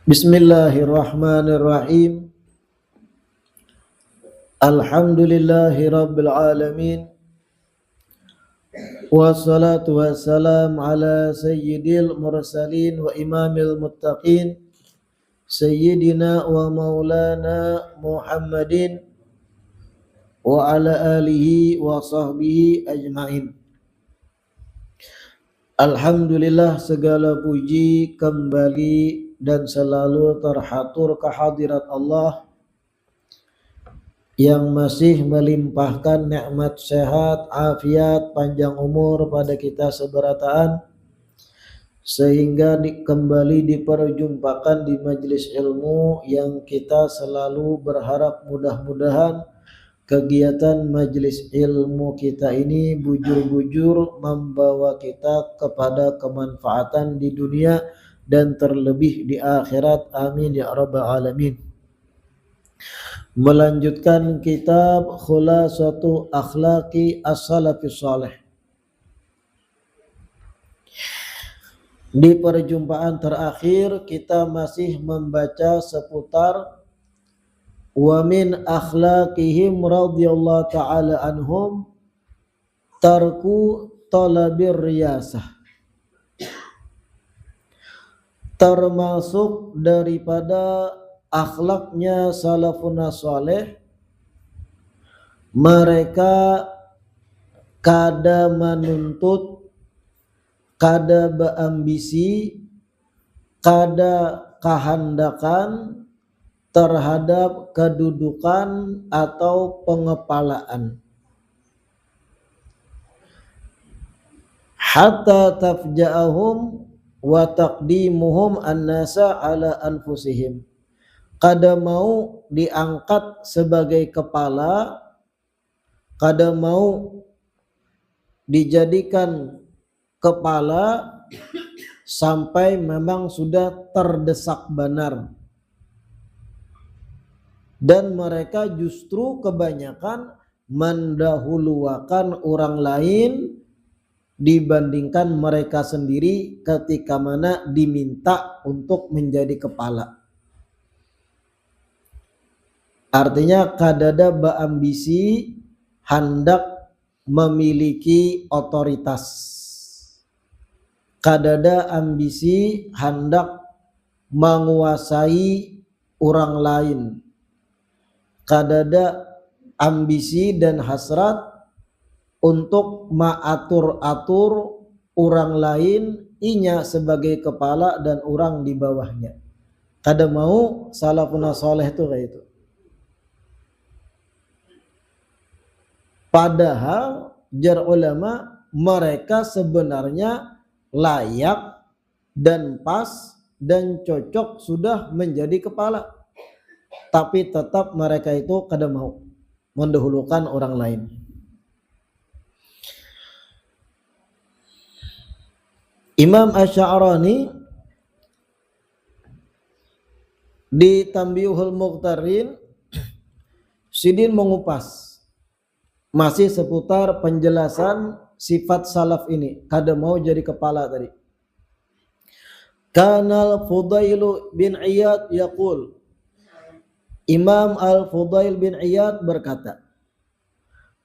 Bismillahirrahmanirrahim. Alhamdulillahi rabbil alamin. Wassalatu wassalam ala sayyidil mursalin wa imamil muttaqin sayyidina wa maulana Muhammadin wa ala alihi wa sahbihi ajmain. Alhamdulillah, segala puji kembali dan selalu terhatur kehadirat Allah yang masih melimpahkan nikmat sehat, afiat, panjang umur pada kita seberataan, sehingga kembali diperjumpakan di majelis ilmu yang kita selalu berharap mudah-mudahan kegiatan majelis ilmu kita ini bujur-bujur membawa kita kepada kemanfaatan di dunia dan terlebih di akhirat. Amin ya rabbal alamin. Melanjutkan kitab Khulasatu Akhlaqi As-Salafis Saleh. Di perjumpaan terakhir kita masih membaca seputar wa min akhlaqihim radhiyallahu ta'ala anhum tarku talabir riyasah. Termasuk daripada akhlaknya salafun saleh, mereka kada menuntut, kada berambisi, kada kehendakan terhadap kedudukan atau pengepalaan. Hatta tafja'ahum wa taqdimuhum an-nasa ala anfusihim. Kada mau diangkat sebagai kepala, kada mau dijadikan kepala sampai memang sudah terdesak benar. Dan mereka justru kebanyakan mendahulukan orang lain dibandingkan mereka sendiri ketika mana diminta untuk menjadi kepala. Artinya kadada berambisi hendak memiliki otoritas, kadada ambisi hendak menguasai orang lain, kadada ambisi dan hasrat untuk mengatur-atur orang lain inya sebagai kepala dan orang di bawahnya. Kada mau salafun saleh itu kayak itu. Padahal jar ulama mereka sebenarnya layak dan pas dan cocok sudah menjadi kepala, tapi tetap mereka itu kada mau mendahulukan orang lain. Imam Asy'arani di Tanbihul Muqtarin sidin mengupas masih seputar penjelasan sifat salaf ini, kada mau jadi kepala tadi. Kanal Fudail bin Iyad yaqul, Imam Al-Fudail bin Iyad berkata,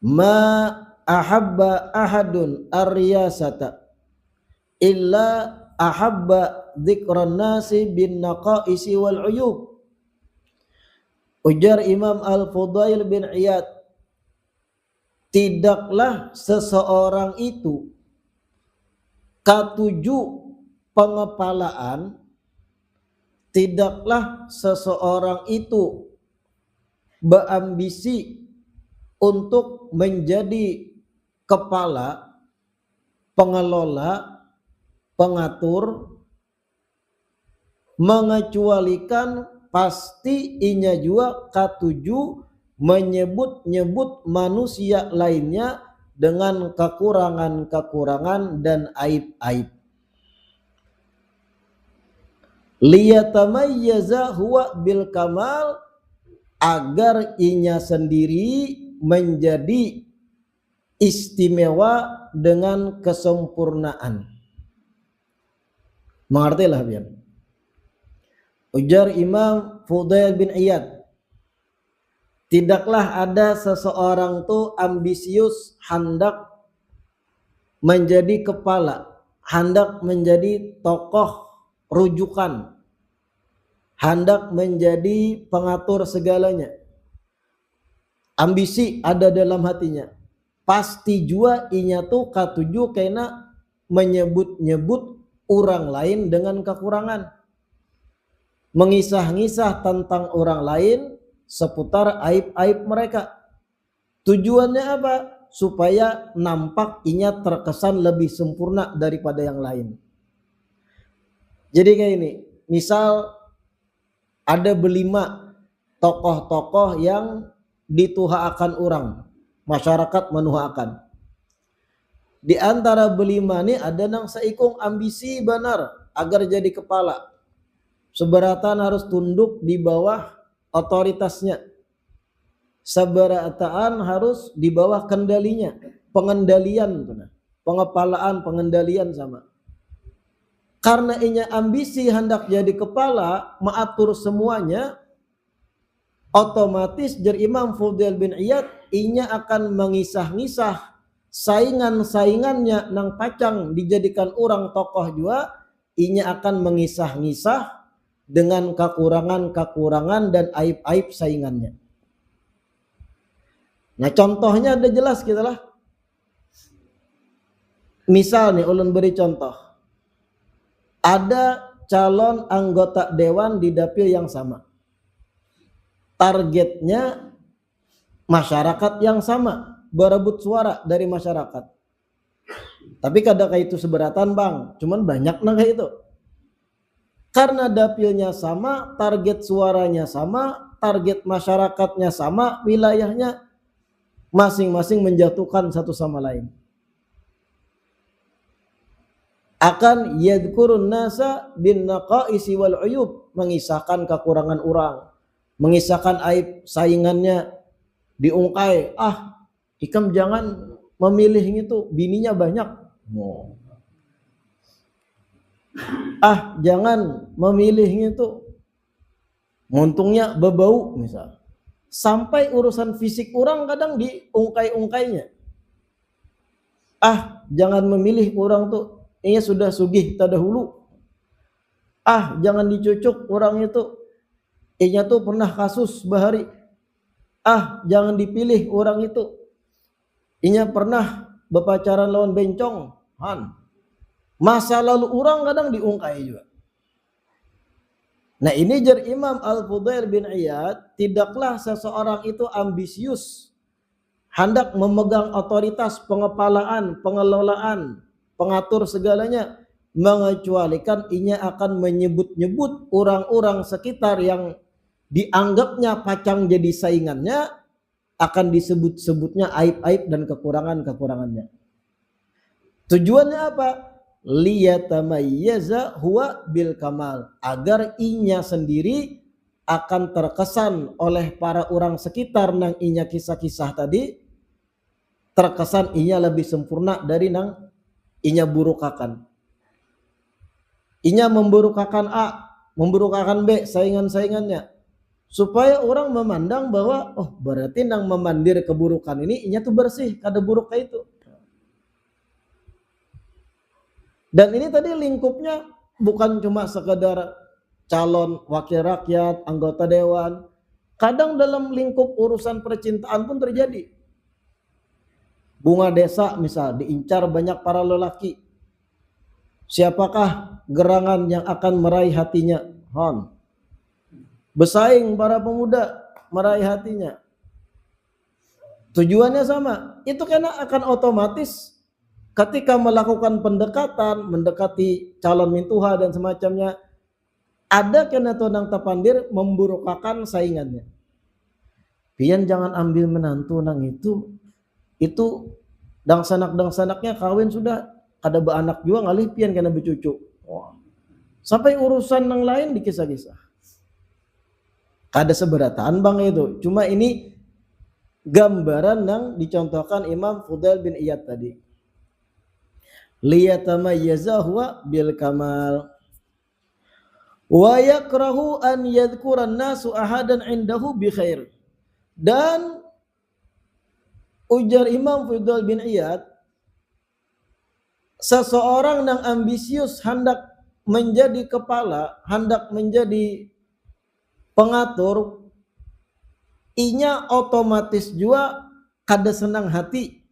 ma ahabba ahadun ar-riyasata illa ahabba dzikran nasi bin naqaisi wal uyub. Ujar Imam Al-Fudail bin Iyad, tidaklah seseorang itu ketujuh pengepalaan, tidaklah seseorang itu berambisi untuk menjadi kepala, pengelola, pengatur, mengecualikan pasti inya juga ketujuh menyebut-nyebut manusia lainnya dengan kekurangan-kekurangan dan aib-aib. Liyatamayyaza huwa bil kamal, agar inya sendiri menjadi istimewa dengan kesempurnaan. Mengertilah biar. Ujar Imam Fudail bin Iyad, tidaklah ada seseorang tuh ambisius hendak menjadi kepala, hendak menjadi tokoh rujukan, hendak menjadi pengatur segalanya. Ambisi ada dalam hatinya. Pasti jua inya tuh katuju kena menyebut-nyebut orang lain dengan kekurangan. Mengisah-ngisah tentang orang lain seputar aib-aib mereka. Tujuannya apa? Supaya nampak inya terkesan lebih sempurna daripada yang lain. Jadi kayak ini, misal ada berlima tokoh-tokoh yang dituhaakan orang, masyarakat menuhaakan. Di antara berlima ini ada nang seikung ambisi benar agar jadi kepala. Seberatan harus tunduk di bawah otoritasnya. Seberataan harus di bawah kendalinya, pengendalian, pengepalaan, pengendalian sama. Karena inya ambisi hendak jadi kepala, mengatur semuanya, otomatis jar Imam Fudail bin Iyad inya akan mengisah-ngisah saingan-saingannya nang pacang dijadikan orang tokoh juga, inya akan mengisah-ngisah dengan kekurangan-kekurangan dan aib-aib saingannya. Nah contohnya ada jelas kita lah. Misal nih ulun beri contoh. Ada calon anggota dewan di dapil yang sama. Targetnya masyarakat yang sama, berebut suara dari masyarakat. Tapi kadang kayak itu seberatan bang, cuman banyak nang kayak itu. Karena dapilnya sama, target suaranya sama, target masyarakatnya sama, wilayahnya masing-masing menjatuhkan satu sama lain. Akan yadkurun nasa bin naqaisi wal uyub, mengisahkan kekurangan orang, mengisahkan aib saingannya, diungkai, ikam jangan memilih itu, bininya banyak. Jangan memilih itu, muntungnya bebau misal. Sampai urusan fisik orang kadang diungkai-ungkainya. Jangan memilih orang tuh, ini sudah sugih terdahulu. Jangan dicucuk orang itu, ini tuh pernah kasus bahari. Jangan dipilih orang itu, ini pernah berpacaran lawan bencong. Masa lalu orang kadang diungkai juga. Nah ini jar Imam Al-Fudail bin Iyad, tidaklah seseorang itu ambisius hendak memegang otoritas pengepalaan, pengelolaan, pengatur segalanya, mengecualikan inya akan menyebut-nyebut orang-orang sekitar yang dianggapnya pacang jadi saingannya, akan disebut-sebutnya aib-aib dan kekurangan-kekurangannya. Tujuannya apa? Liyatamayyaza huwa bil kamal, agar inya sendiri akan terkesan oleh para orang sekitar nang inya kisah-kisah tadi, terkesan inya lebih sempurna dari nang inya burukakan. Inya memburukakan A, memburukakan B, saingan-saingannya, supaya orang memandang bahwa berarti nang memandir keburukan ini inya tuh bersih, kada buruk kayak itu. Dan ini tadi lingkupnya bukan cuma sekedar calon wakil rakyat, anggota dewan. Kadang dalam lingkup urusan percintaan pun terjadi. Bunga desa misal diincar banyak para lelaki. Siapakah gerangan yang akan meraih hatinya? Bersaing para pemuda meraih hatinya. Tujuannya sama. Itu karena akan otomatis ketika melakukan pendekatan, mendekati calon mintuha dan semacamnya, ada kena tonang tapandir memburukakan saingannya. Pian jangan ambil menantu nang itu dangsanak-dangsanaknya kawin sudah, ada beranak juga ngalih pian kena bercucu. Sampai urusan nang lain dikisah-kisah. Kada seberatan bang itu. Cuma ini gambaran yang dicontohkan Imam Fudail bin Iyad tadi. Liyatamayyaza huwa bil kamal. Wa yakrahu an yadhkuran nasu ahadan indahu bi khair. Dan ujar Imam Fudail bin Iyad, seseorang yang ambisius hendak menjadi kepala, hendak menjadi pengatur, inya otomatis juga kada senang hati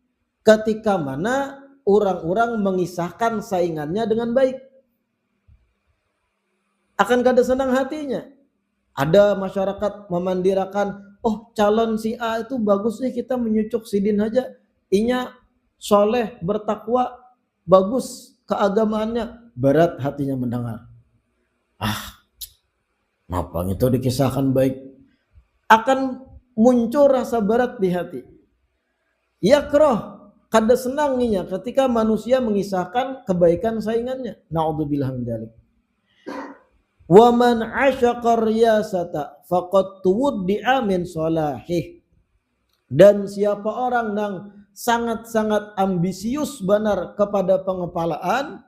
ketika mana orang-orang mengisahkan saingannya dengan baik. Akan kada senang hatinya. Ada masyarakat memandirakan, oh calon si A itu bagus nih, kita menyucuk sidin aja, inya soleh, bertakwa, bagus keagamaannya. Berat hatinya mendengar. Ngapa itu dikisahkan baik? Akan muncul rasa berat di hati. Yakrah, kada senangnya ketika manusia mengisahkan kebaikan saingannya. Na'udzubillah min dzalik. Wa man 'asyaqa riyasata faqad tuwuddi'a min salahih. Dan siapa orang yang sangat-sangat ambisius benar kepada pengepalaan,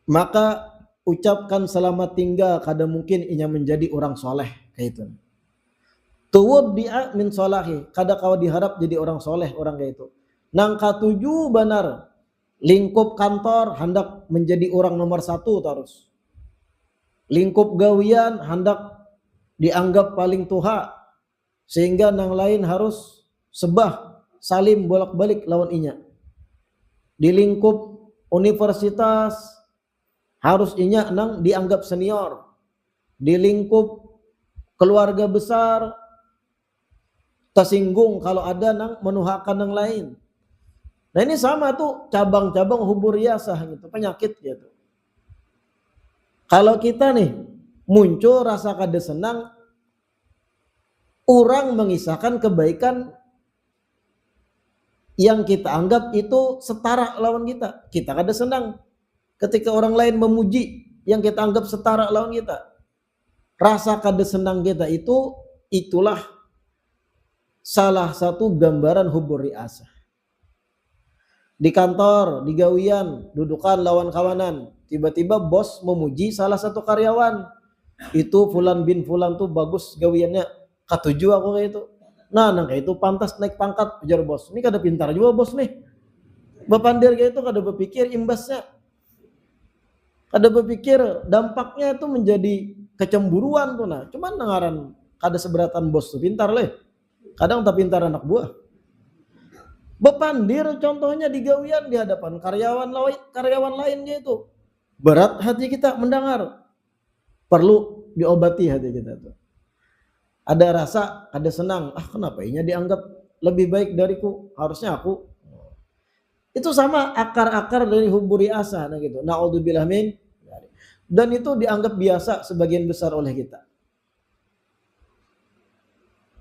maka ucapkan selamat tinggal, kada mungkin inya menjadi orang soleh kayak itu. Tuwuddi'a min salahih, kada kau diharap jadi orang soleh orang kayak itu. Nang katuju benar lingkup kantor hendak menjadi orang nomor 1 terus. Lingkup gawian hendak dianggap paling tuha, sehingga nang lain harus sebah salim bolak-balik lawan inya. Di lingkup universitas harus inya nang dianggap senior. Di lingkup keluarga besar tersinggung kalau ada nang menuhakan nang lain. Nah ini sama tuh cabang-cabang hubur riasah gitu, penyakit gitu. Kalau kita nih muncul rasa kada senang, orang mengisahkan kebaikan yang kita anggap itu setara lawan kita, kita kada senang. Ketika orang lain memuji yang kita anggap setara lawan kita, rasa kada senang kita itulah salah satu gambaran hubur riasah. Di kantor, di gawian, dudukan lawan kawanan, tiba-tiba bos memuji salah satu karyawan. Itu fulan bin fulan tuh bagus gawiannya, katuju aku kayak itu. Nah, kayak itu pantas naik pangkat, ujar bos. Ini kada pintar juga bos nih. Bepandir kayak itu kada berpikir imbasnya. Kada berpikir dampaknya itu menjadi kecemburuan tuh nah. Cuman dengaran kada seberatan bos tuh pintar leh. Kadang tak pintar anak buah. Bepandir contohnya di gawian di hadapan karyawan lainnya itu. Berat hati kita mendengar. Perlu diobati hati kita tuh. Ada rasa, ada senang. Kenapa ini dianggap lebih baik dariku? Harusnya aku. Itu sama akar-akar dari hubur riasah nah gitu. Na'udzubillah min. Dan itu dianggap biasa sebagian besar oleh kita.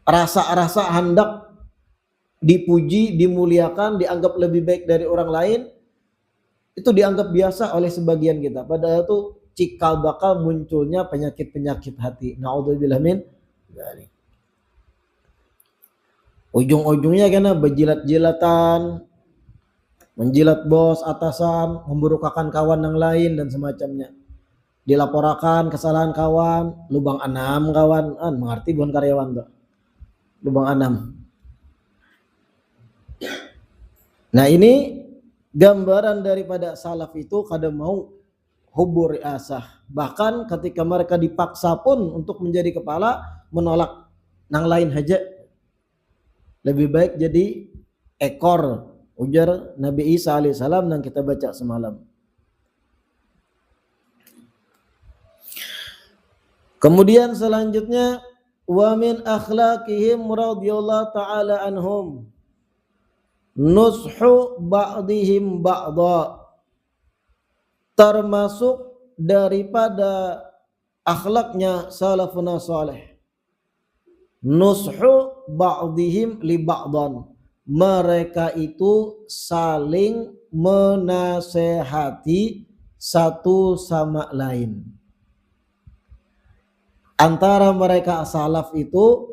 Rasa-rasa hendak dipuji, dimuliakan, dianggap lebih baik dari orang lain, itu dianggap biasa oleh sebagian kita. Padahal itu cikal bakal munculnya penyakit-penyakit hati. Na'udzubillah min. Ujung-ujungnya karena berjilat-jilatan, menjilat bos, atasan, memburukakan kawan yang lain dan semacamnya. Dilaporkan kesalahan kawan, lubang 6 kawan, mengerti bukan karyawan tuh. Lubang 6. Nah ini gambaran daripada salaf itu kada mau hubur riasah. Bahkan ketika mereka dipaksa pun untuk menjadi kepala, menolak nang lain aja. Lebih baik jadi ekor, ujar Nabi Isa alaihissalam yang kita baca semalam. Kemudian selanjutnya wa min akhlaqihim radhiyallahu ta'ala anhum nushu ba'dihim ba'da, termasuk daripada akhlaknya salafun salih, nushu ba'dihim li ba'dan, mereka itu saling menasehati satu sama lain. Antara mereka salaf itu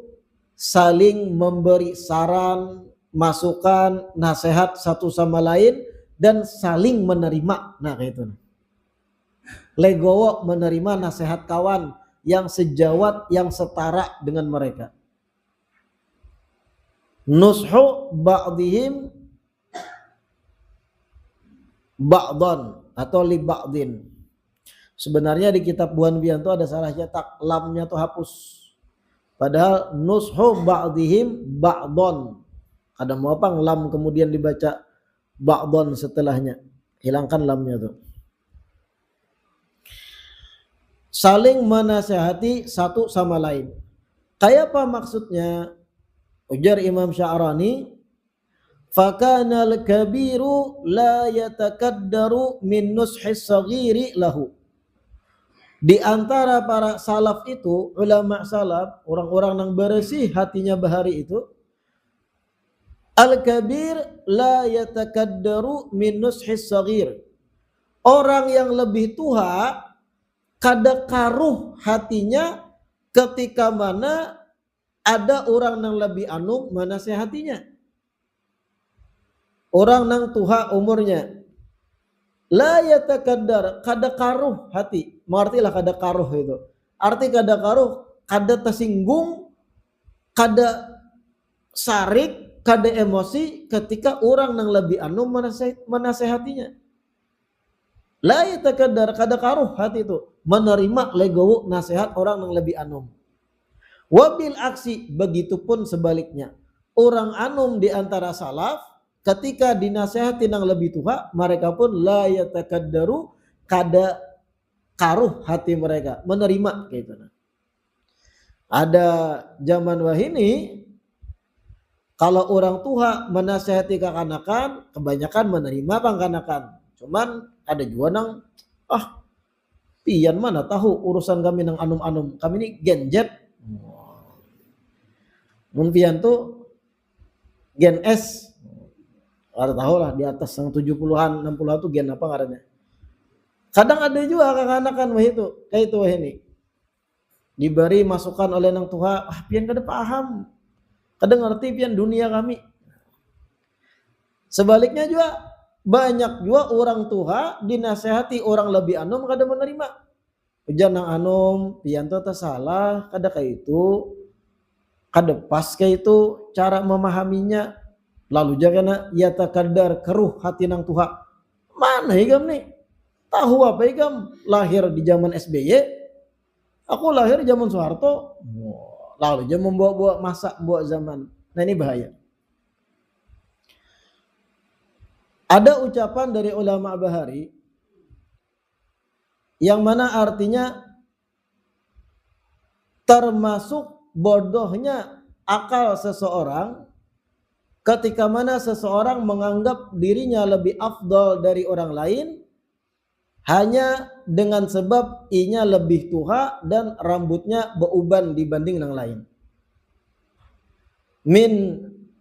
saling memberi saran, masukan, nasihat satu sama lain dan saling menerima. Nah kayak itu. legowo menerima nasihat kawan yang sejawat, yang setara dengan mereka. Nushu ba'dihim ba'dhan atau li ba'din. Sebenarnya di kitab Buan Bian itu ada salah cetak, lamnya tuh hapus. Padahal nushu ba'dihim ba'dhan. Ada mau apa lam kemudian dibaca ba'dhan setelahnya. Hilangkan lamnya tuh. Saling menasehati satu sama lain. Kayak apa maksudnya? Ujar Imam Sya'rani, fakana al-kabiru la yatakaddaru min nushis saghiri lahu. Di antara para salaf itu, ulama salaf, orang-orang yang bersih hatinya bahari itu, al-kabir la yatakaddaru min nushis saghir. Orang yang lebih tua kada karuh hatinya ketika mana ada orang yang lebih anu menasehatinya. Orang yang tua umurnya. La yatakaddar, kada karuh hati. Mengertilah kada karuh itu. Arti kada karuh, kada tersinggung, kada sarik, kada emosi ketika orang yang lebih anu menasehatinya. La yatakaddar, kada karuh hati itu menerima legowo nasihat orang yang lebih anum. Wabil aksi, begitupun sebaliknya. Orang anum di antara salaf ketika dinasihati yang lebih tua, mereka pun la yatakaddaru, kada karuh hati mereka menerima gitu. Ada zaman wahini kalau orang tua menasihati kekanakan, kebanyakan menerima kekanakan. Cuman ada juga nang pian mana tahu urusan kami nang anum-anum, kami ini genjet. Mungkin tuh gen S, ada tahu lah di atas yang 70-an 60-an tuh gen apa ngarannya. Kadang ada juga kekanakan wah itu kayak itu wah ini diberi masukan oleh nang tua, pian kada paham, kada ngerti pian dunia kami. Sebaliknya juga banyak juga orang tua dinasehati orang lebih anum kada menerima. Ujar nang anum pian tuh salah, kada kayak itu, kada pas kayak itu cara memahaminya. Lalu jangan yatakadar keruh hati nang tuha. Mana igam nih? Tahu apa igam? Lahir di zaman SBY, aku lahir di zaman Soeharto. Lalu jangan membawa-bawa masa buat zaman. Nah ini bahaya. Ada ucapan dari ulama bahari yang mana artinya termasuk bodohnya akal seseorang ketika mana seseorang menganggap dirinya lebih afdal dari orang lain hanya dengan sebab inya lebih tua dan rambutnya beruban dibanding yang lain. Min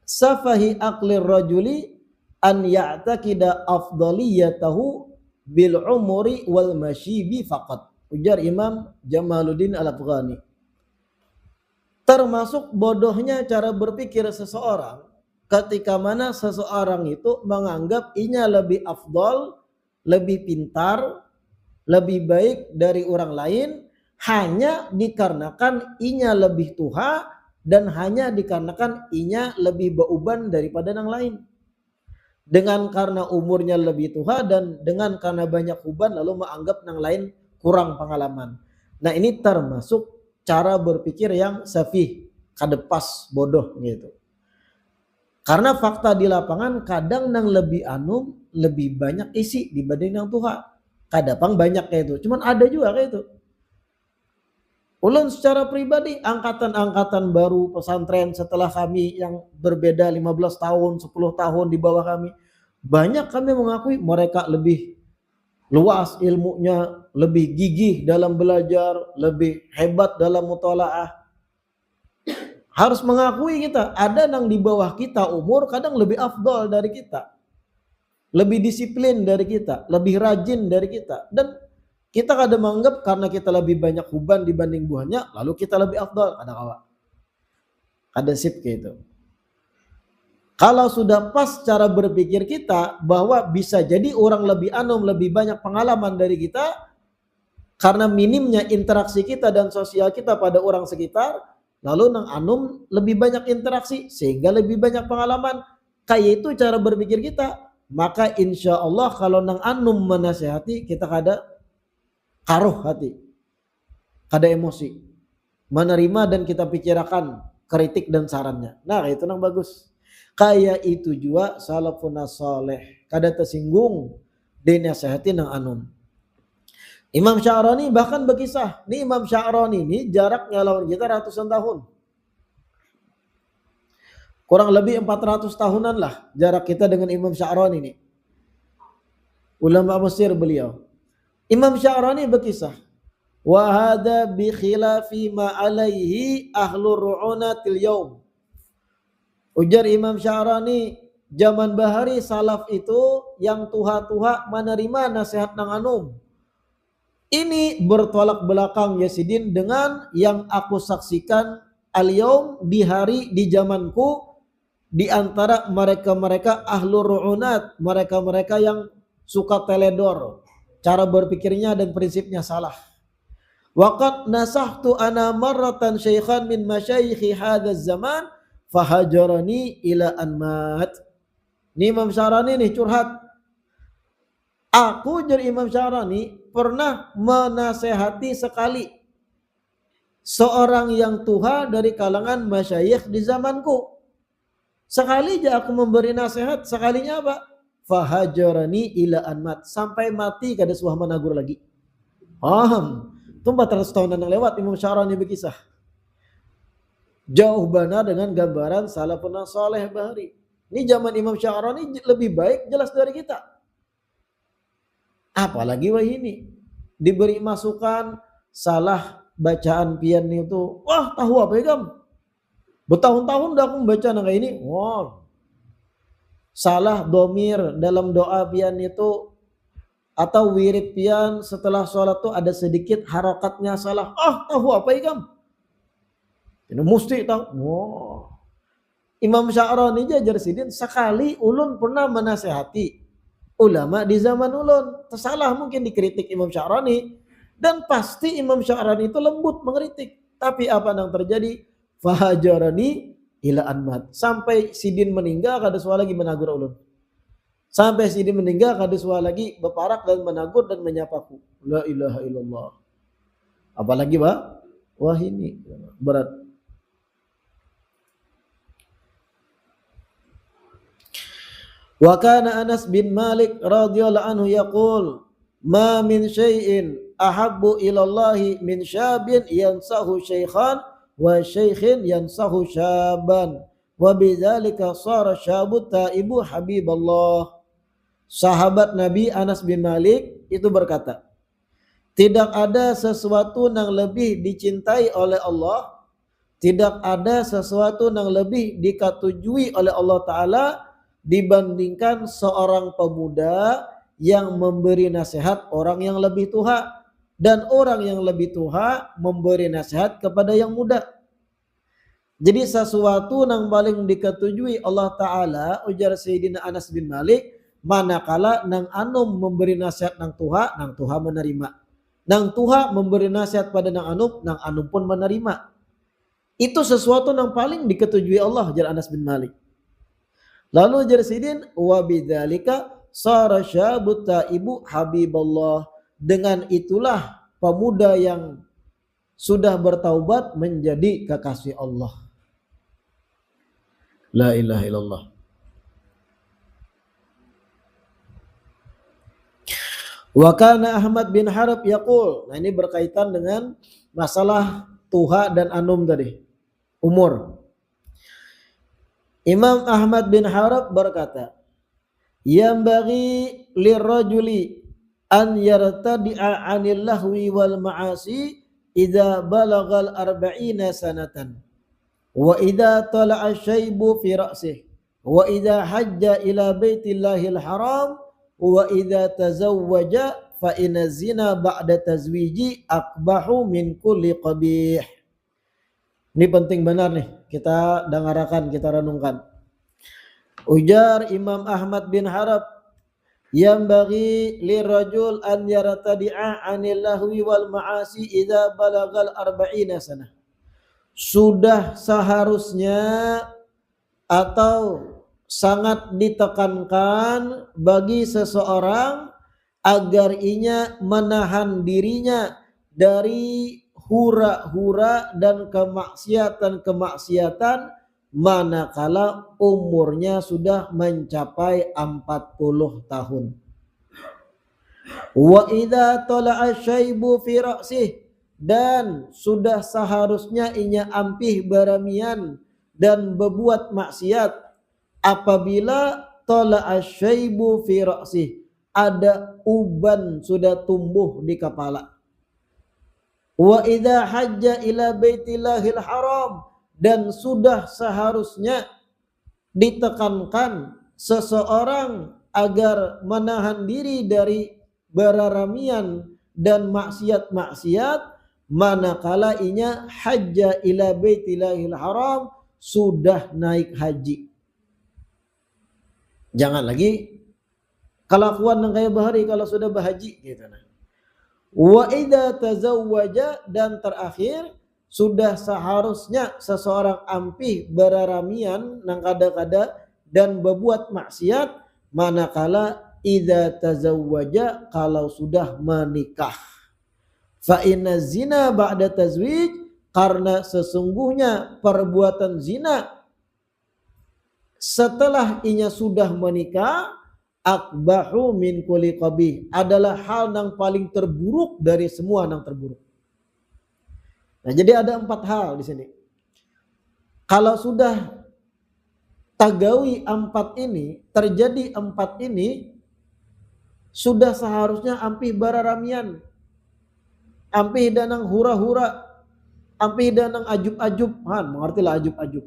safahi aqlir rajuli an ya'taqida afdaliyatahu bil umuri wal masyibi faqat. Ujar Imam Jamaluddin Al-Afghani. Termasuk bodohnya cara berpikir seseorang ketika mana seseorang itu menganggap inya lebih afdal, lebih pintar, lebih baik dari orang lain hanya dikarenakan inya lebih tua dan hanya dikarenakan inya lebih beuban daripada yang lain. Dengan karena umurnya lebih tua dan dengan karena banyak uban lalu menganggap yang lain kurang pengalaman. Nah ini termasuk cara berpikir yang safih, kada pas, bodoh gitu. Karena fakta di lapangan kadang yang lebih anum lebih banyak isi dibanding yang tua. Kadang banyak kayak itu. Cuman ada juga kayak itu. Ulun secara pribadi angkatan-angkatan baru pesantren setelah kami yang berbeda 15 tahun, 10 tahun di bawah kami. Banyak kami mengakui mereka lebih luas ilmunya, lebih gigih dalam belajar, lebih hebat dalam mutalaah. Harus mengakui kita, ada yang di bawah kita umur kadang lebih afdal dari kita. Lebih disiplin dari kita, lebih rajin dari kita. Dan kita kadang menganggap karena kita lebih banyak uban dibanding buahnya, lalu kita lebih afdal. Kada sip gitu. Kalau sudah pas cara berpikir kita bahwa bisa jadi orang lebih anum, lebih banyak pengalaman dari kita, Karena minimnya interaksi kita dan sosial kita pada orang sekitar, lalu nang anum lebih banyak interaksi sehingga lebih banyak pengalaman. Kayak itu cara berpikir kita. Maka insya Allah kalau nang anum menasehati kita kada karuh hati, kada emosi, menerima dan kita pikirkan kritik dan sarannya. Nah itu nang bagus. Kayak itu juga salafun saleh, kada tersinggung dinasehati nang anum. Imam Sya'rani bahkan berkisah, nih Imam Sya'rani ini jaraknya lawan kita ratusan tahun. Kurang lebih 400 tahunan lah jarak kita dengan Imam Sya'rani ini. Ulama Mesir beliau. Imam Sya'rani berkisah, wa hadza bi khilafi ma alaihi ahlur ru'unatil yaum. Ujar Imam Sya'rani, zaman bahari salaf itu yang tuha-tuha menerima nasihat nang anum. Ini bertolak belakang Yazidin dengan yang aku saksikan al-yaum di hari di zamanku, di antara mereka-mereka ahlur ru'unat, mereka-mereka yang suka teledor, cara berpikirnya dan prinsipnya salah. Waqad nasahtu ana marratan syaikhan min masyayikhi hadzal zaman fahajarani ila an mat. Ini Imam Sya'rani nih curhat. Aku jadi Imam Sya'rani pernah menasehati sekali seorang yang tua dari kalangan masyayikh di zamanku. Sekali aja aku memberi nasihat, sekalinya apa? Fahajarani ila anmat, sampai mati kada suah menagur lagi. Paham? Itu 400 tahun yang lewat Imam Sya'rani berkisah. Jauh benar dengan gambaran salafun saleh bahari. Ini zaman Imam Sya'rani lebih baik jelas dari kita. Apalagi wah ini diberi masukan salah bacaan pian itu, wah tahu apa ya kamu? Bertahun-tahun dah aku membaca kayak ini, wah salah domir dalam doa pian itu atau wirid pian setelah sholat tuh ada sedikit harokatnya salah, tahu apa ya kamu? Ini mesti tahu. Wah, Imam Sya'rani jajar sidin sekali ulun pernah menasehati ulama di zaman ulun, tersalah mungkin dikritik Imam Sya'rani, dan pasti Imam Sya'rani itu lembut mengkritik. Tapi apa yang terjadi? Fahajarani ila anmat, sampai sidin meninggal kada suara lagi menagur ulun. Sampai sidin meninggal kada suara lagi beparak dan menagur dan menyapaku. La ilaha illallah. Apalagi wah ini berat. Wa kana Anas bin Malik radhiyallahu anhu yaqul, ma min syai'in ahabbu ila Allah min syabin yansahu syaikhan wa syaikhin yansahu syaban wa bidzalika shara syabut taibu habiballah. Sahabat Nabi Anas bin Malik itu berkata, tidak ada sesuatu yang lebih dicintai oleh Allah, tidak ada sesuatu yang lebih dikatujui oleh Allah Ta'ala dibandingkan seorang pemuda yang memberi nasihat orang yang lebih tua, dan orang yang lebih tua memberi nasihat kepada yang muda. Jadi sesuatu yang paling diketujui Allah Ta'ala, ujar Sayyidina Anas bin Malik, manakala nang anum memberi nasihat nang tuha menerima, nang tuha memberi nasihat pada nang anum pun menerima. Itu sesuatu yang paling diketujui Allah, ujar Anas bin Malik. Lalu ujar Sidin, wa bidzalika sara syabut taibu habiballah, dengan itulah pemuda yang sudah bertaubat menjadi kekasih Allah. La ilaha illallah. Wa kana Ahmad bin Harb yaqul, nah ini berkaitan dengan masalah tuha dan anum tadi, umur. Imam Ahmad bin Harb berkata, yang bagi lirrajuli an yartadi'a 'anil lahwi wal ma'asi idza balagal arba'ina sanatan wa idza tala'a syaibu fi ra'sih wa idza hajja ila baitillahil haram wa idza tazawwaja fa inna zina ba'da tazwiji akbahu min kulli qabih. Ini penting benar nih, kita dengarkan, kita renungkan. Ujar Imam Ahmad bin Harb, yang bagi lirajul an yartadi'a 'anil lahwi wal ma'asi idza balagal arba'ina sanah. Sudah seharusnya atau sangat ditekankan bagi seseorang agar ia menahan dirinya dari hura-hura dan kemaksiatan-kemaksiatan manakala umurnya sudah mencapai 40 tahun. Wa idza tala'a syaibu fi ra'sih, dan sudah seharusnya inya ampih baramian dan berbuat maksiat apabila tala'a syaibu fi ra'sih, ada uban sudah tumbuh di kepala. Wa idza hajja ila baitillahil haram, dan sudah seharusnya ditekankan seseorang agar menahan diri dari beraramian dan maksiat-maksiat manakala inya hajja ila baitillahil haram, sudah naik haji. Jangan lagi kelakuan yang kayak bahari kalau sudah berhaji gitu nah. Wa idza tazawwaja, dan terakhir sudah seharusnya seseorang ampih beraramian nang kada-kada dan berbuat maksiat manakala idza tazawwaja, kalau sudah menikah. Fa inna zina ba'da tazwij, karena sesungguhnya perbuatan zina setelah inya sudah menikah akbahu min kulli qabih, adalah hal yang paling terburuk dari semua yang terburuk. Nah, jadi ada 4 hal di sini. Kalau sudah tagawi 4 ini, terjadi 4 ini, sudah seharusnya ampih bararamian, ampih danang hura-hura, ampih danang ajub-ajub. Mengertilah ajub-ajub.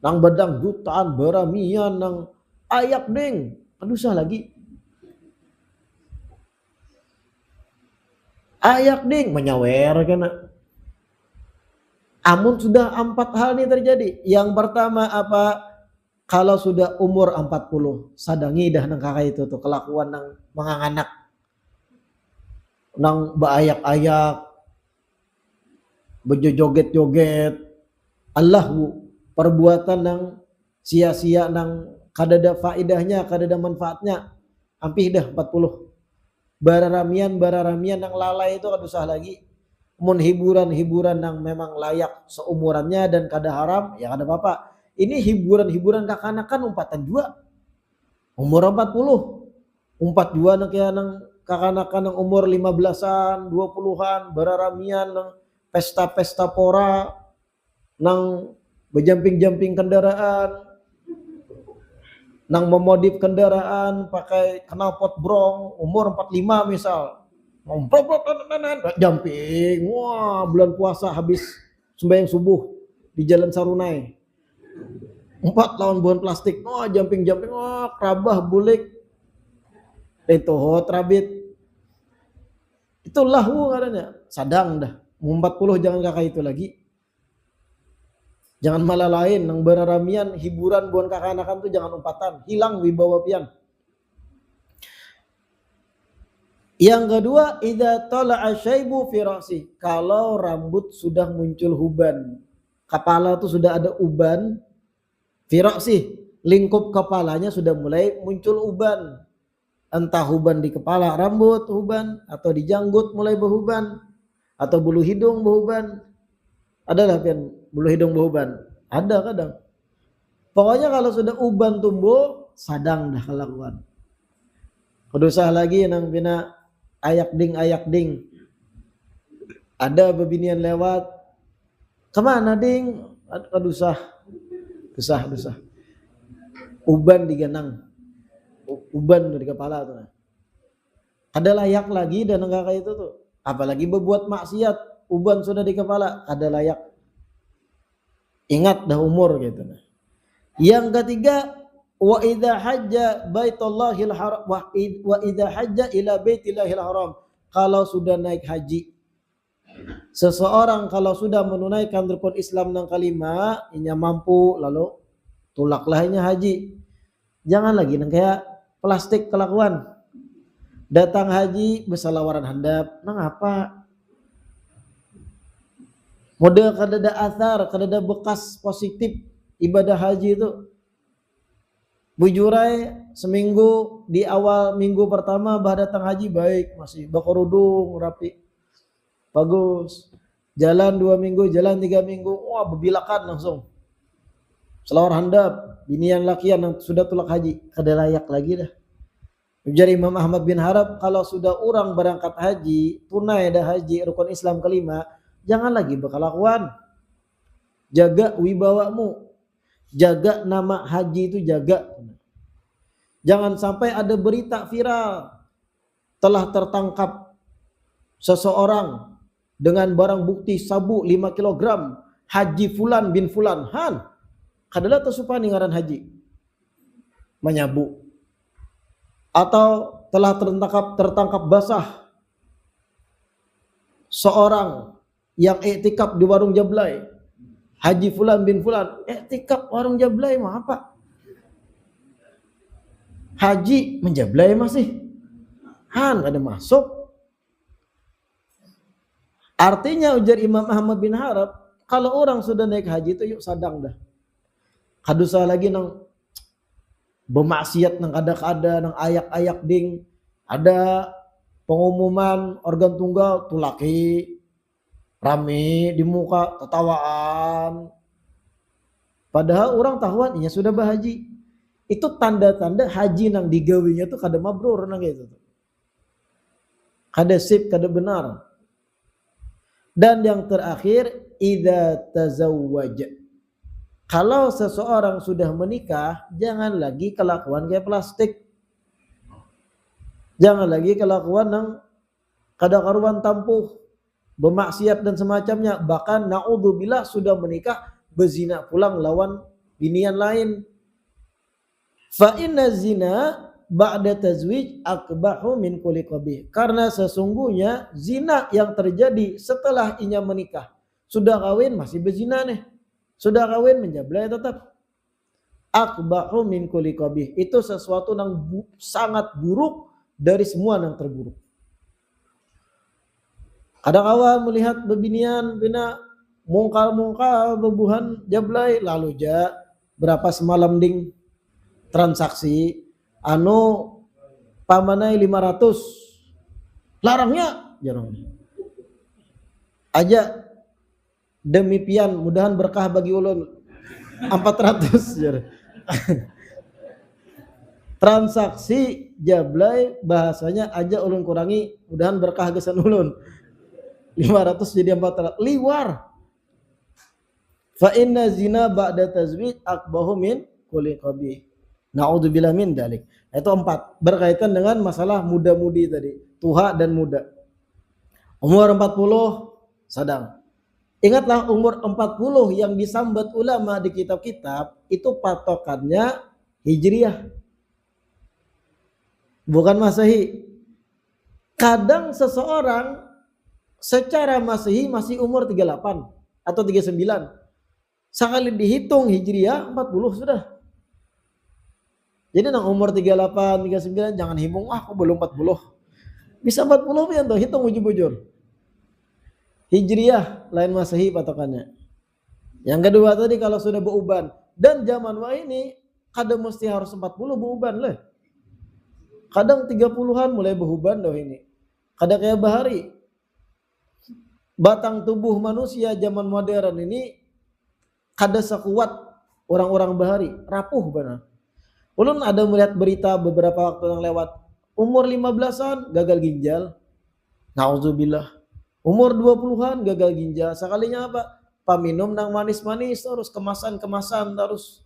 Nang badang jutaan baramian, nang ayak ding, aduh lagi. Ayak ding menyawer kena. Amun sudah 4 hal ini terjadi. Yang pertama apa? Kalau sudah umur 40, sadangi dah nang kakak itu tuh kelakuan nang menganganak, nang baayak-ayak, bejoget-joget, Allahu, perbuatan nang sia-sia nang kadada faidahnya, kadada manfaatnya, ampih dah 40. Bararamian nang lalai itu kadusah lagi. Mun hiburan-hiburan yang memang layak seumurannya dan kada haram, ya kada apa-apa. Ini hiburan-hiburan kakanakan umpatan jua. Umur 40. Umpat jua nak ya nang kakanakan yang umur 15-an, 20-an, beraramian nang pesta-pesta pora, nang berjamping-jamping kendaraan, nang memodif kendaraan pakai knalpot brong, umur 45 misal. Jamping, wah bulan puasa habis sembahyang subuh di Jalan Sarunai, 4 lawan buan plastik, wah jamping-jamping, wah kerabah bulik, itu rabit, itu lahu katanya, sadang dah, 40 jangan kakak itu lagi, jangan malah lain, nang beraramian hiburan buan kakak-anakan tuh jangan umpatan, hilang wibawa pian. Yang kedua, idza tala'a syaibu fi ra'si, kalau rambut sudah muncul uban, kepala tuh sudah ada uban, fi ra'si, lingkup kepalanya sudah mulai muncul uban, entah uban di kepala rambut uban, atau di janggut mulai beruban, atau bulu hidung beruban. Adalah kan bulu hidung beruban, ada kadang. Pokoknya kalau sudah uban tumbuh, sadang dah kelakuan. Kedusah lagi nang bina ayak ding, ada bebinian lewat, kemana ding, aduh sah, uban diganang, uban di kepala tuh, ada layak lagi dan enggak kayak itu tuh, apalagi berbuat maksiat, uban sudah di kepala, ada layak, ingat dah umur gitu. Yang ketiga, wa idza hajja baitullahil haram wa idza hajja ila baitillahil haram, kalau sudah naik haji, seseorang kalau sudah menunaikan rukun Islam yang kelima, inya mampu lalu tulaklahnya haji. Jangan lagi nang kayak plastik kelakuan. Datang haji besalawaran handap, nang apa? Model kadada athar, kadada bekas positif ibadah haji itu. Bujurai seminggu di awal minggu pertama bah datang haji baik, masih bakorudung rapi, bagus. Jalan 2 minggu, jalan 3 minggu, wah bebilakan langsung. Selawar handap, binian lakian yang sudah tulak haji, kada layak lagi dah. Ujar Imam Ahmad bin Harab, kalau sudah orang berangkat haji, tunai dah haji, rukun Islam kelima, jangan lagi berkelakuan. Jaga wibawamu, jaga nama haji itu jaga. Jangan sampai ada berita viral telah tertangkap seseorang dengan barang bukti sabu 5 kg haji fulan bin fulan han kadalah tersupani ngaran haji menyabu, atau telah tertangkap basah seorang yang iktikaf di warung Jablay haji fulan bin fulan. Iktikaf warung Jablay mah apa? Haji menjablay masih han kada masuk. Artinya ujar Imam Ahmad bin Harab, kalau orang sudah naik haji itu yuk sadang dah. Kadusa lagi nang bermaksiat nang kada-kada nang ayak-ayak ding. Ada pengumuman organ tunggal tu laki rame di muka tetawaan. Padahal orang tahuan inya sudah bahaji. Itu tanda-tanda haji nang digawinya tuh kada mabrur nang gitu. Kada sip, kada benar. Dan yang terakhir, idza tazawwaja. Kalau seseorang sudah menikah, jangan lagi kelakuan kayak plastik. Jangan lagi kelakuan nang kada karuan tampuh, bermaksiat dan semacamnya. Bahkan naudzubillah sudah menikah, bezina pulang lawan binian lain. Fa inna zina ba'da tazwij akbahu min kulli qabih. Karena sesungguhnya zina yang terjadi setelah inya menikah. Sudah kawin masih berzina nih. Sudah kawin menjablay tetap. Akbahu min kulli qabih. Itu sesuatu yang sangat buruk dari semua yang terburuk. Kadang awal melihat bebinian bina mungkal-mungkal bebuhan jablay lalu ja berapa semalam ding transaksi anu pamanai 500 larangnya jarang aja demi pian mudahan berkah bagi ulun 400 jar. Transaksi jablay bahasanya aja ulun kurangi mudahan berkah gesan ulun 500 jadi 400 liwar. Fa inna zina ba'da tazwij akbahu min kulli qabih. Na'udzubillah min dalik. Itu 4 berkaitan dengan masalah muda-mudi tadi, tuha dan muda. Umur 40 sadang. Ingatlah umur 40 yang disambat ulama di kitab-kitab itu patokannya Hijriah. Bukan Masehi. Kadang seseorang secara Masehi masih umur 38 atau 39. Sekali dihitung Hijriah 40 sudah. Jadi nang umur 38, 39 jangan hitung aku belum 40. Bisa 40 pian tuh hitung ujur-ujur. Hijriah lain Masehi patokannya. Yang kedua tadi kalau sudah beruban dan zaman wah ini kadang mesti harus 40 beruban lah. Kadang 30-an mulai beruban doh ini. Kadang kayak bahari. Batang tubuh manusia zaman modern ini kada sekuat orang-orang bahari, rapuh benar. Ulun ada melihat berita beberapa waktu yang lewat, umur 15-an gagal ginjal. Nauzubillah. Umur 20-an gagal ginjal. Sekalinya apa? Paminum nang manis-manis terus kemasan-kemasan terus.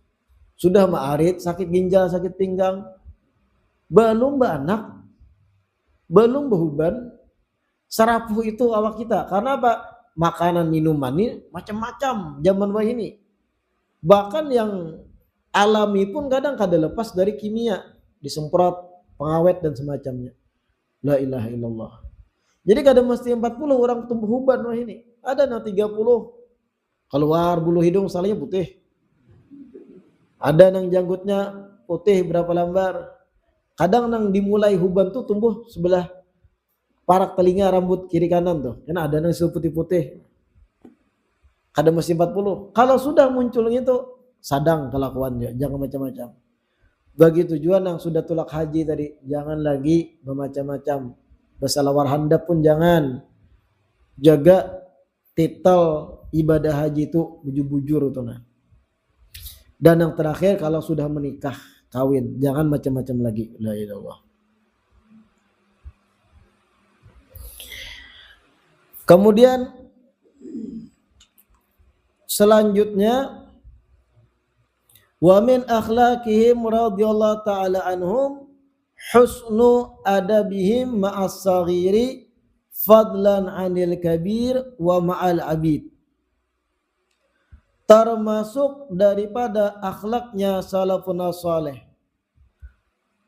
Sudah maarit, sakit ginjal, sakit pinggang. Belum beranak, belum beruban. Serapuh itu awak kita. Karena apa? Makanan minuman ini macam-macam zaman wah ini. Bahkan yang alami pun kadang kada lepas dari kimia, disemprot, pengawet dan semacamnya. La ilaha illallah. Jadi kada mesti 40 orang tumbuh uban wah ini. Ada yang 30 keluar bulu hidung salahnya putih. Ada yang janggutnya putih berapa lembar. Kadang nang dimulai huban tuh tumbuh sebelah parak telinga rambut kiri kanan tuh. Karena ada nang putih-putih. Kadang masih 40. Kalau sudah muncul itu sadang kelakuannya, jangan macam-macam. Bagi tujuan yang sudah tulak haji tadi, jangan lagi bermacam-macam. Bersalawar handap pun jangan. Jaga titel ibadah haji itu bujur-bujur itu nah. Dan yang terakhir kalau sudah menikah, kawin, jangan macam-macam lagi. La ilallah. Kemudian selanjutnya wa min akhlaqihim radhiyallahu ta'ala anhum husnu adabihim ma'as saghiri fadlan 'anil kabir wa ma'al abid. Termasuk daripada akhlaknya salafun saleh,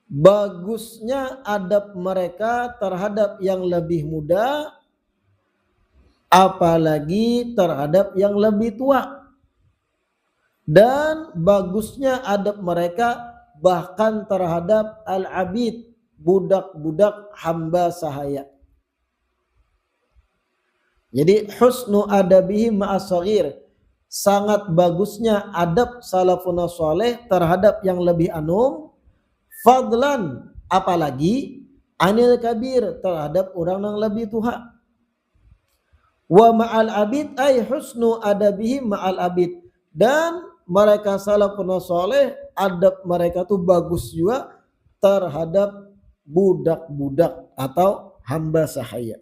bagusnya adab mereka terhadap yang lebih muda, apalagi terhadap yang lebih tua, dan bagusnya adab mereka bahkan terhadap al-abid, budak-budak hamba sahaya. Jadi husnu adabihim ma'as saghir, sangat bagusnya adab salafun saleh terhadap yang lebih anum, fadlan apalagi anil kabir, terhadap orang yang lebih tua. Wa ma'al abid ay husnu adabihim ma'al abid, dan mereka salafun saleh adab mereka tuh bagus juga terhadap budak-budak atau hamba sahaya.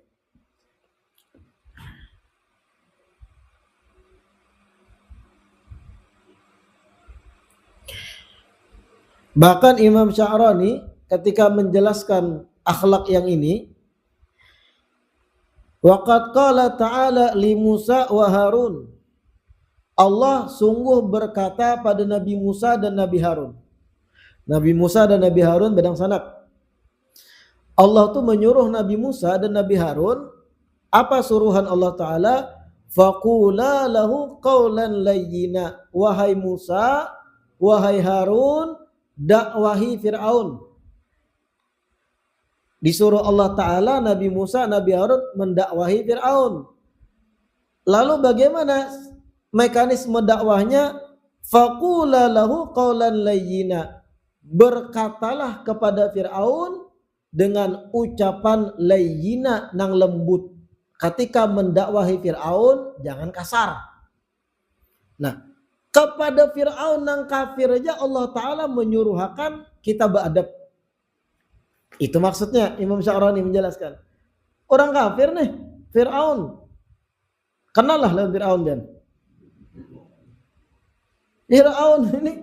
Bahkan Imam Sya'rani ketika menjelaskan akhlak yang ini, waqad qala ta'ala li Musa wa Harun, Allah sungguh berkata pada Nabi Musa dan Nabi Harun. Nabi Musa dan Nabi Harun bedang sanak. Allah tuh menyuruh Nabi Musa dan Nabi Harun, apa suruhan Allah Ta'ala? Faqula lahu qawlan layyina, wahai Musa, wahai Harun, dakwahi Fir'aun. Disuruh Allah Ta'ala Nabi Musa, Nabi Harun mendakwahi Fir'aun. Lalu bagaimana mekanisme dakwahnya? Faqula lahu qawlan layyina, berkatalah kepada Fir'aun dengan ucapan layyina nang lembut. Ketika mendakwahi Fir'aun jangan kasar. Nah, kepada Fir'aun yang kafir aja Allah Ta'ala menyuruhkan kita beradab. Itu maksudnya Imam Sya'rani menjelaskan. Orang kafir nih, Fir'aun. Kenalah dengan Fir'aun dan. Fir'aun ini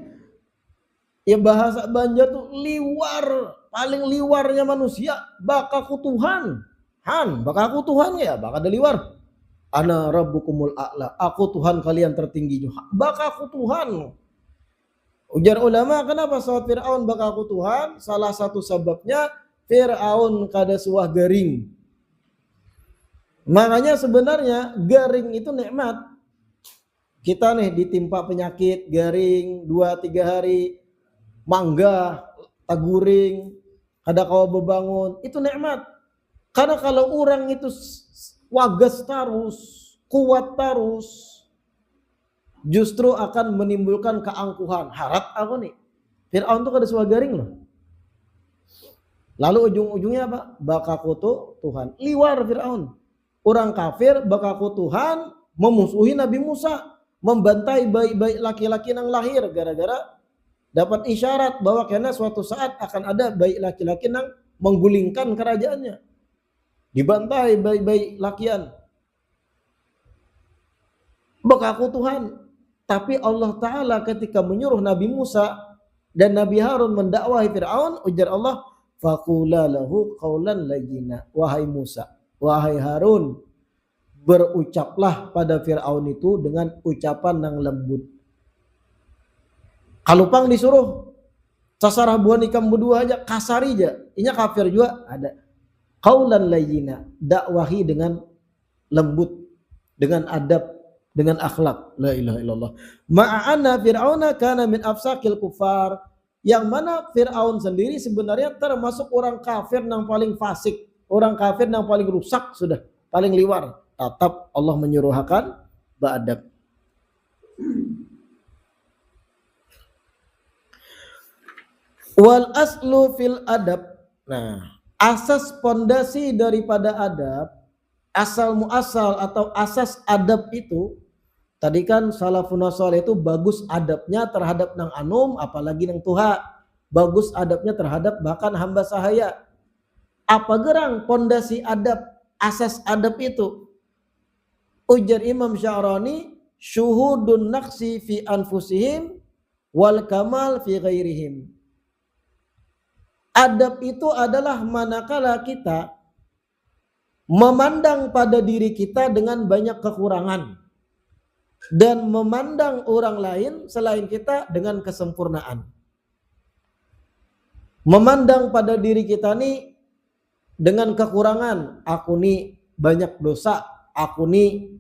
ya bahasa Banjar tuh liwar, paling liwarnya manusia, bakaku Tuhan. Bakaku Tuhan ya, baka ada liwar. Ana rabbukumul a'la, aku Tuhan kalian tertinggi juga. Baka aku Tuhan. Ujar ulama, kenapa sahabat Fir'aun baka aku Tuhan? Salah satu sebabnya Fir'aun kada suah garing. Makanya sebenarnya garing itu nikmat. Kita nih ditimpa penyakit garing 2-3 hari, mangga, taguring, kada kawa bebangun, itu nikmat. Karena kalau orang itu wagas terus, kuat terus, justru akan menimbulkan keangkuhan. Harap aku nih, Fir'aun tuh kada suah garing loh. Lalu ujung-ujungnya apa? Bakaku tuh Tuhan. Liwar Fir'aun. Orang kafir bakaku Tuhan memusuhi Nabi Musa, membantai bayi-bayi laki-laki yang lahir gara-gara dapat isyarat bahwa karena suatu saat akan ada bayi laki-laki yang menggulingkan kerajaannya. Dibantai bayi-bayi lakian. Bakaku Tuhan. Tapi Allah Ta'ala ketika menyuruh Nabi Musa dan Nabi Harun mendakwahi Fir'aun, ujar Allah, faqula lahu qawlan layyina, wahai Musa, wahai Harun, berucaplah pada Fir'aun itu dengan ucapan yang lembut. Kalau pang disuruh sasarah buan ikam berdua aja kasari aja, ini kafir juga ada. Qaulan layyina, dakwahi dengan lembut, dengan adab, dengan akhlak. La ilaha illallah. Ma'ana Fir'auna kana min afsaqil kufar, Yang mana Fir'aun sendiri sebenarnya termasuk orang kafir yang paling fasik, orang kafir yang paling rusak sudah, paling liwar. Tetap Allah menyuruh akan beradab. Wal aslu fil adab. Nah, asas pondasi daripada adab, asal muasal atau asas adab itu, tadi kan salafun saleh itu bagus adabnya terhadap nang anum, apalagi nang tuha. Bagus adabnya terhadap bahkan hamba sahaya. Apa gerang pondasi adab, asas adab itu? Ujar Imam Sya'rani, syuhudun naqsi fi anfusihim wal kamal fi ghairihim. Adab itu adalah manakala kita memandang pada diri kita dengan banyak kekurangan dan memandang orang lain selain kita dengan kesempurnaan. Memandang pada diri kita nih dengan kekurangan, aku nih banyak dosa, aku nih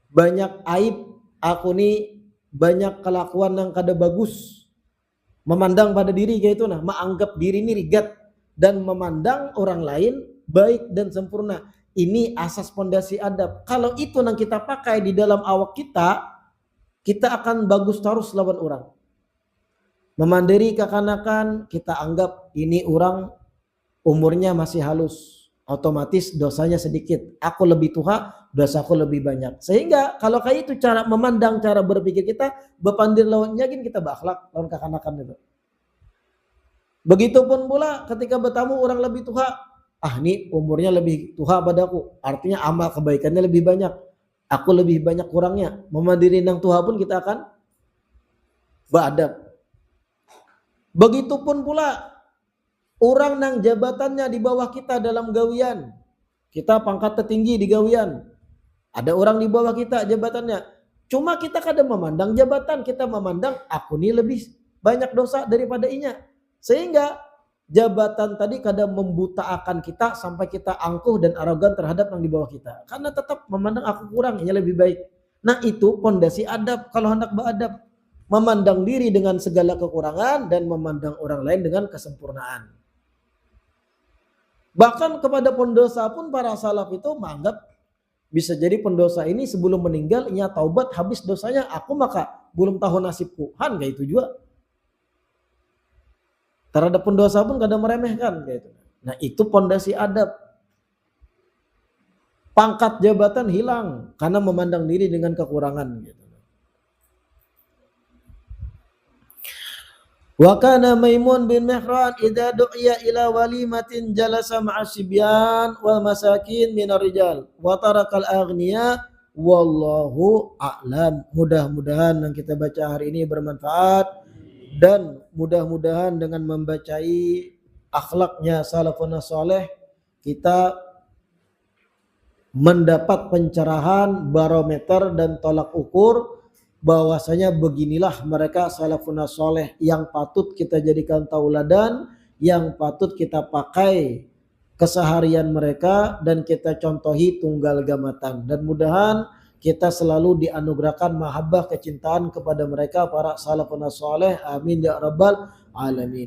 banyak aib, aku nih banyak kelakuan yang kada bagus. Memandang pada diri kayak itu, nah, menganggap diri ini rigat dan memandang orang lain baik dan sempurna. Ini asas pondasi adab. Kalau itu yang kita pakai di dalam awak kita, kita akan bagus terus lawan orang. Memandiri kekanakan, kita anggap ini orang umurnya masih halus, otomatis dosanya sedikit. Aku lebih tua, dosaku lebih banyak. Sehingga kalau kayak itu cara memandang, cara berpikir kita, bepandir lawannya gini kita berakhlak lawan kekanakan itu. Begitupun pula ketika bertamu orang lebih tua, ini umurnya lebih tua padaku, artinya amal kebaikannya lebih banyak. Aku lebih banyak kurangnya. Memandiri nang tua pun kita akan beradab. Begitupun pula orang nang jabatannya di bawah kita dalam gawian. Kita pangkat tertinggi di gawian. Ada orang di bawah kita jabatannya. Cuma kita kadang memandang jabatan, kita memandang aku ini lebih banyak dosa daripada inya. Sehingga jabatan tadi kadang membutaakan kita sampai kita angkuh dan arogan terhadap yang di bawah kita. Karena tetap memandang aku kurang, inya lebih baik. Nah itu pondasi adab kalau hendak beradab. Memandang diri dengan segala kekurangan dan memandang orang lain dengan kesempurnaan. Bahkan kepada pendosa pun para salaf itu menganggap bisa jadi pendosa ini sebelum meninggal ia taubat habis dosanya, aku maka belum tahu nasibku. Kayak itu juga. Terhadap pendosa pun kadang meremehkan kayak itu. Nah itu pondasi adab. Pangkat jabatan hilang karena memandang diri dengan kekurangan gitu. Wa kana Maimun bin Mihran idza du'iya ila walimatin jalasa ma'a sibyan wal masakin minar rijal wa tarakal aghniya wallahu a'lam. Mudah-mudahan yang kita baca hari ini bermanfaat dan mudah-mudahan dengan membacai akhlaknya salafun saleh kita mendapat pencerahan, barometer dan tolak ukur bahwasanya beginilah mereka salafun saleh yang patut kita jadikan tauladan, yang patut kita pakai keseharian mereka dan kita contohi tunggal gamatan. Dan mudahan kita selalu dianugerahkan mahabbah kecintaan kepada mereka para salafun saleh. Amin ya rabbal alamin.